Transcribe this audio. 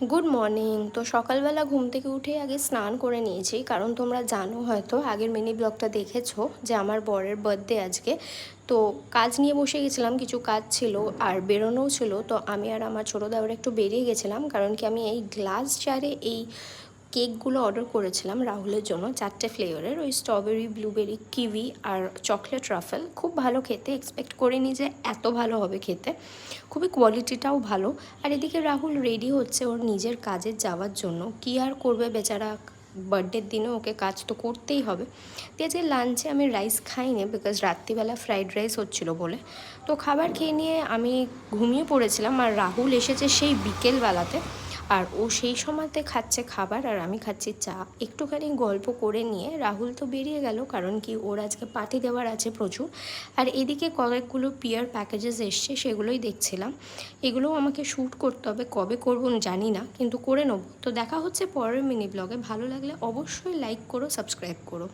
Good morning. তো সকালবেলা ঘুম থেকে উঠে আগে স্নান করে নিয়েছি, কারণ তোমরা জানো হয়তো আগের মিনি ব্লগটা দেখেছো যে আমার বরের বার্থডে আজকে। তো কাজ নিয়ে বসে গেছিলাম, কিছু কাজ ছিল আর বেরোনোও ছিল। তো আমি আর আমার ছোটো দেওর একটু বেরিয়ে গেছিলাম, কারণ কি আমি এই গ্লাস জারে এই কেকগুলো অর্ডার করেছিলাম রাহুলের জন্য, 4টে ফ্লেভারের, ওই স্ট্রবেরি, ব্লুবেরি, কিউই আর চকলেট রাফেল। খুব ভালো খেতে, এক্সপেক্ট করিনি যে এত ভালো হবে খেতে, খুবই কোয়ালিটিটাও ভালো। আর এদিকে রাহুল রেডি হচ্ছে ওর নিজের কাজে যাওয়ার জন্য। কী আর করবে বেচারা, বার্থডের দিনে ওকে কাজ তো করতেই হবে। দিয়ে যে লাঞ্চে আমি রাইস খাইনি, বিকজ রাত্রিবেলা ফ্রাইড রাইস হচ্ছিলো বলে। তো খাবার খেয়ে নিয়ে আমি ঘুমিয়ে পড়েছিলাম, আর রাহুল এসেছে সেই বিকেলবেলাতে, আর ও সেই সময়তে খাচ্ছে খাবার আর আমি খাচ্ছি চা। একটুখানি গল্প করে নিয়ে রাহুল তো বেরিয়ে গেল, কারণ কি ওর আজকে পার্টি দেওয়ার আছে প্রচুর। আর এদিকে কয়েকগুলো পিয়ার প্যাকেজেস এসছে, সেগুলোই দেখছিলাম। এগুলোও আমাকে শ্যুট করতে হবে, কবে করব জানি না, কিন্তু করে নেব। তো দেখা হচ্ছে পরের মিনি ব্লগে। ভালো লাগলে অবশ্যই লাইক করো, সাবস্ক্রাইব করো।